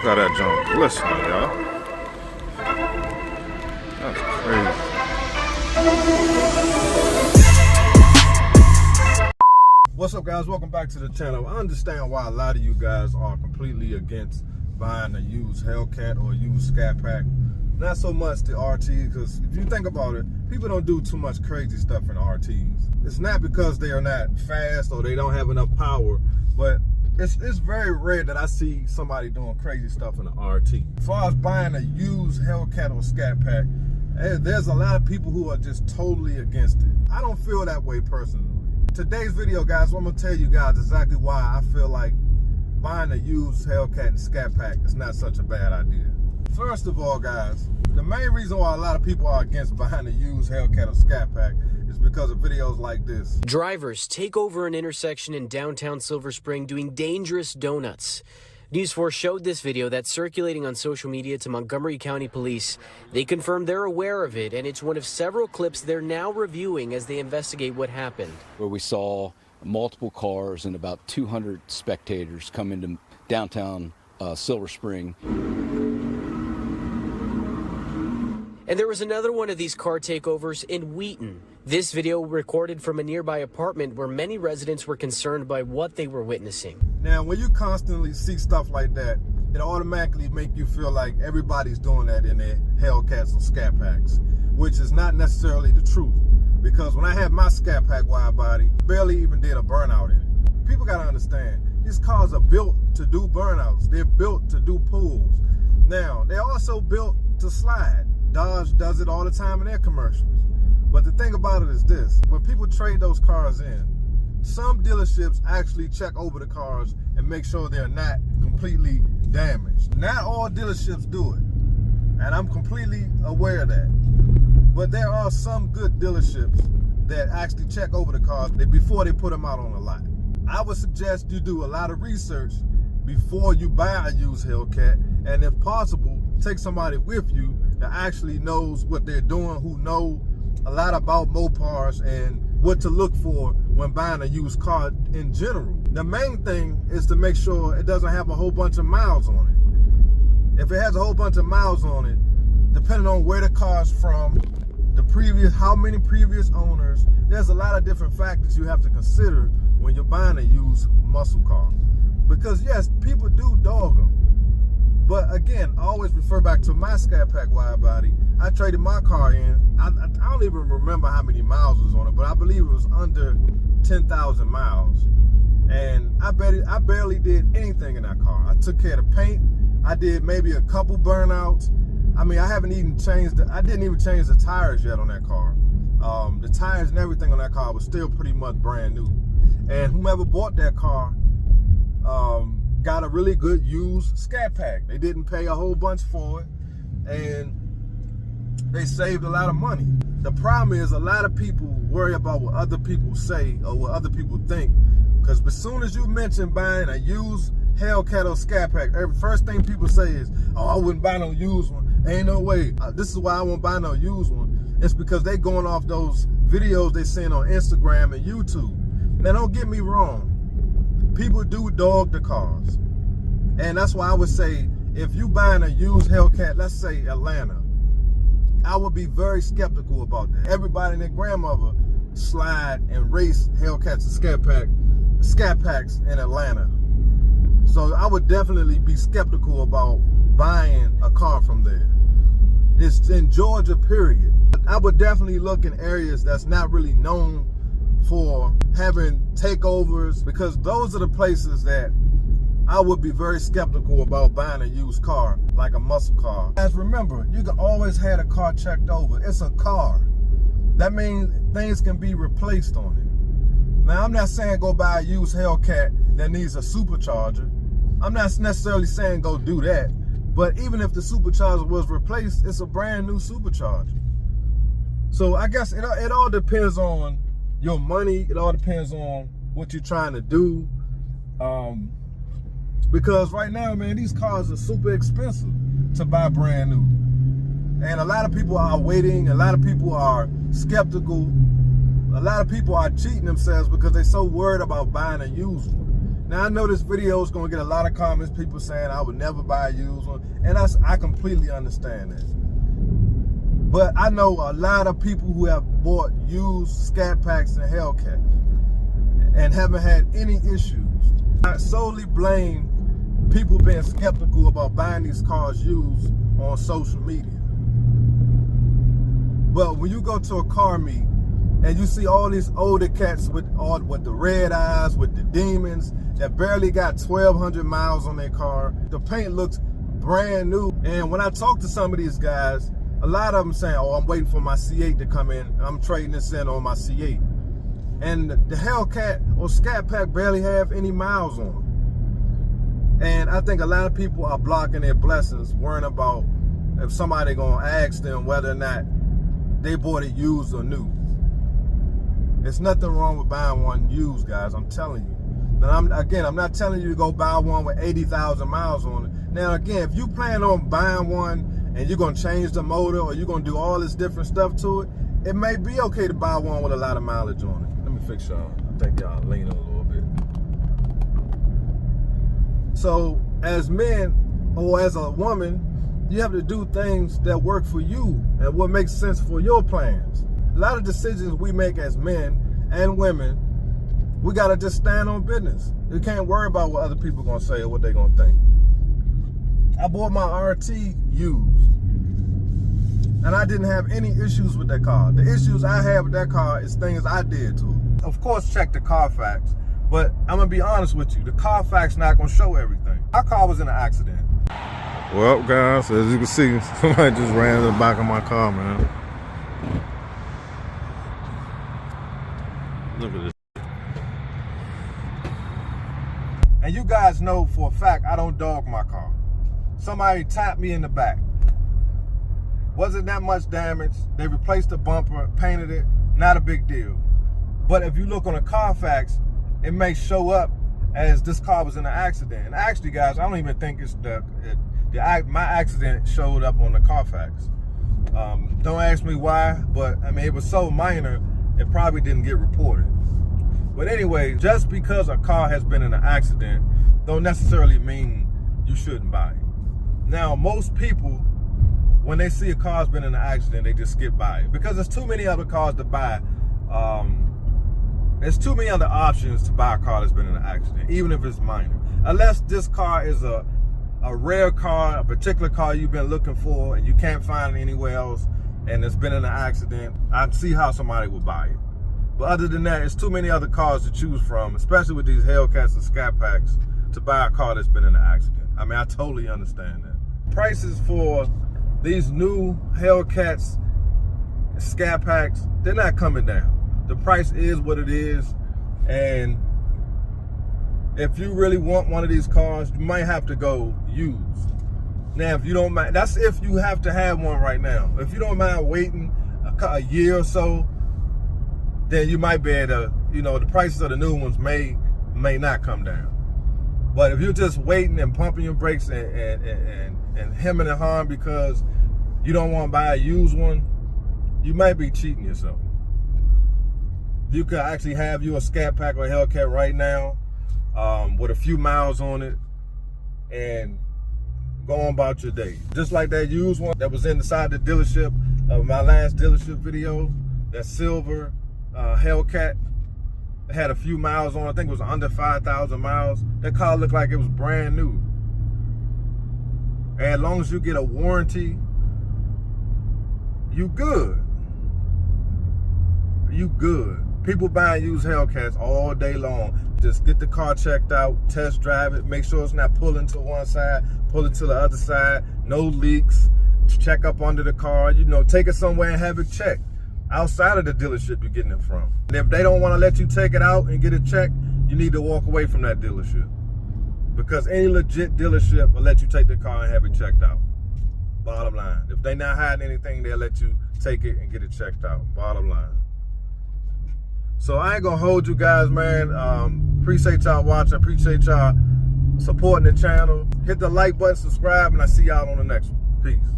Look at that junk glistening, y'all. That's crazy. What's up, guys? Welcome back to the channel. I understand why a lot of you guys are completely against buying a used Hellcat or a used Scatpack. Not so much the RT, because if you think about it, people don't do too much crazy stuff in RTs. It's not because they are not fast or they don't have enough power, but it's very rare that I see somebody doing crazy stuff in an RT. As far as buying a used Hellcat or Scatpack, there's a lot of people who are just totally against it. I don't feel that way personally. Today's video, guys, I'm gonna tell you guys exactly why I feel like buying a used Hellcat and Scatpack is not such a bad idea. First of all, guys, the main reason why a lot of people are against buying a used Hellcat or Scatpack is because of videos like this. Drivers take over an intersection in downtown Silver Spring doing dangerous donuts. News 4 showed this video that's circulating on social media to Montgomery County Police. They confirmed they're aware of it, and it's one of several clips they're now reviewing as they investigate what happened. Where we saw multiple cars and about 200 spectators come into downtown Silver Spring. And there was another one of these car takeovers in Wheaton. This video recorded from a nearby apartment where many residents were concerned by what they were witnessing. Now, when you constantly see stuff like that, it automatically makes you feel like everybody's doing that in their Hellcats or Scatpacks, which is not necessarily the truth. Because when I had my Scatpack wide body, barely even did a burnout in it. People gotta understand, these cars are built to do burnouts. They're built to do pulls. Now, they're also built to slide. Dodge does it all the time in their commercials. But the thing about it is this, when people trade those cars in, some dealerships actually check over the cars and make sure they're not completely damaged. Not all dealerships do it, and I'm completely aware of that. But there are some good dealerships that actually check over the cars before they put them out on the lot. I would suggest you do a lot of research before you buy a used Hellcat, and if possible, take somebody with you that actually knows what they're doing, who know a lot about Mopars and what to look for when buying a used car in general. The main thing is to make sure it doesn't have a whole bunch of miles on it. If it has a whole bunch of miles on it, depending on where the car's from, how many previous owners, there's a lot of different factors you have to consider when you're buying a used muscle car. Because yes, people do dog them. But again, I always refer back to my Scatpack wide body. I traded my car in. I don't even remember how many miles was on it, but I believe it was under 10,000 miles. And I barely did anything in that car. I took care of the paint. I did maybe a couple burnouts. I mean, I didn't even change the tires yet on that car. The tires and everything on that car was still pretty much brand new. And whomever bought that car got a really good used Scatpack. They didn't pay a whole bunch for it, and they saved a lot of money. The problem is a lot of people worry about what other people say or what other people think, because as soon as you mention buying a used Hellcat or Scatpack, the first thing people say is, oh, I wouldn't buy no used one. Ain't no way. This is why I won't buy no used one. It's because they going off those videos they seen on Instagram and YouTube. Now, don't get me wrong. People do dog the cars. And that's why I would say, if you buying a used Hellcat, let's say Atlanta, I would be very skeptical about that. Everybody and their grandmother slide and race Hellcats and Scatpacks in Atlanta. So I would definitely be skeptical about buying a car from there. It's in Georgia, period. I would definitely look in areas that's not really known for having takeovers, because those are the places that I would be very skeptical about buying a used car, like a muscle car. Guys, remember, you can always have a car checked over. It's a car. That means things can be replaced on it. Now, I'm not saying go buy a used Hellcat that needs a supercharger. I'm not necessarily saying go do that. But even if the supercharger was replaced, it's a brand new supercharger. So I guess it all depends on your money. It all depends on what you're trying to do. Because right now, man, these cars are super expensive to buy brand new. And a lot of people are waiting. A lot of people are skeptical. A lot of people are cheating themselves because they're so worried about buying a used one. Now, I know this video is going to get a lot of comments, people saying I would never buy a used one, and I completely understand that. But I know a lot of people who have bought used Scatpacks and Hellcats and haven't had any issues. I solely blame people being skeptical about buying these cars used on social media. But when you go to a car meet and you see all these older cats with the red eyes, with the demons, that barely got 1,200 miles on their car, the paint looks brand new. And when I talk to some of these guys, a lot of them saying, oh, I'm waiting for my C8 to come in. I'm trading this in on my C8. And the Hellcat or Scatpack barely have any miles on them. And I think a lot of people are blocking their blessings, worrying about if somebody gonna ask them whether or not they bought it used or new. There's nothing wrong with buying one used, guys, I'm telling you. But I'm not telling you to go buy one with 80,000 miles on it. Now, again, if you plan on buying one and you're gonna change the motor or you're gonna do all this different stuff to it, it may be okay to buy one with a lot of mileage on it. Let me fix y'all. I think y'all leaning a little bit. So, as men or as a woman, you have to do things that work for you and what makes sense for your plans. A lot of decisions we make as men and women, we gotta just stand on business. You can't worry about what other people gonna say or what they gonna think. I bought my RT used, and I didn't have any issues with that car. The issues I have with that car is things I did to it. Of course, check the Carfax, but I'm gonna be honest with you, the Carfax not gonna show everything. Our car was in an accident. Well, guys, as you can see, somebody just ran in the back of my car, man. Look at this. And you guys know for a fact I don't dog my car. Somebody tapped me in the back. Wasn't that much damage. They replaced the bumper, painted it, not a big deal. But if you look on the Carfax, it may show up as this car was in an accident. And actually, guys, I don't even think it's my accident showed up on the Carfax. Don't ask me why, but I mean, it was so minor, it probably didn't get reported. But anyway, just because a car has been in an accident don't necessarily mean you shouldn't buy it. Now, most people, when they see a car's been in an accident, they just skip by it because there's too many other cars to buy. There's too many other options to buy a car that's been in an accident, even if it's minor. Unless this car is a rare car, a particular car you've been looking for and you can't find it anywhere else and it's been in an accident, I'd see how somebody would buy it. But other than that, it's too many other cars to choose from, especially with these Hellcats and Scatpacks, to buy a car that's been in an accident. I mean, I totally understand that. Prices for these new Hellcats, Scatpacks, they're not coming down. The price is what it is, and if you really want one of these cars, you might have to go used. Now, if you don't mind, that's if you have to have one right now. If you don't mind waiting a year or so, then you might be able to, the prices of the new ones may not come down. But if you're just waiting and pumping your brakes and hemming and hawing because you don't want to buy a used one, you might be cheating yourself. You could actually have you a Scatpack or a Hellcat right now with a few miles on it and go on about your day. Just like that used one that was inside the dealership of my last dealership video, that silver Hellcat. It had a few miles on it. I think it was under 5,000 miles. That car looked like it was brand new. And as long as you get a warranty, you good. You good. People buying used Hellcats all day long. Just get the car checked out, test drive it, make sure it's not pulling to one side, pull it to the other side, no leaks, check up under the car, take it somewhere and have it checked. Outside of the dealership you're getting it from. And if they don't want to let you take it out and get it checked, you need to walk away from that dealership. Because any legit dealership will let you take the car and have it checked out. Bottom line. If they're not hiding anything, they'll let you take it and get it checked out. Bottom line. So I ain't gonna hold you guys, man. Appreciate y'all watching. Appreciate y'all supporting the channel. Hit the like button, subscribe, and I see y'all on the next one. Peace.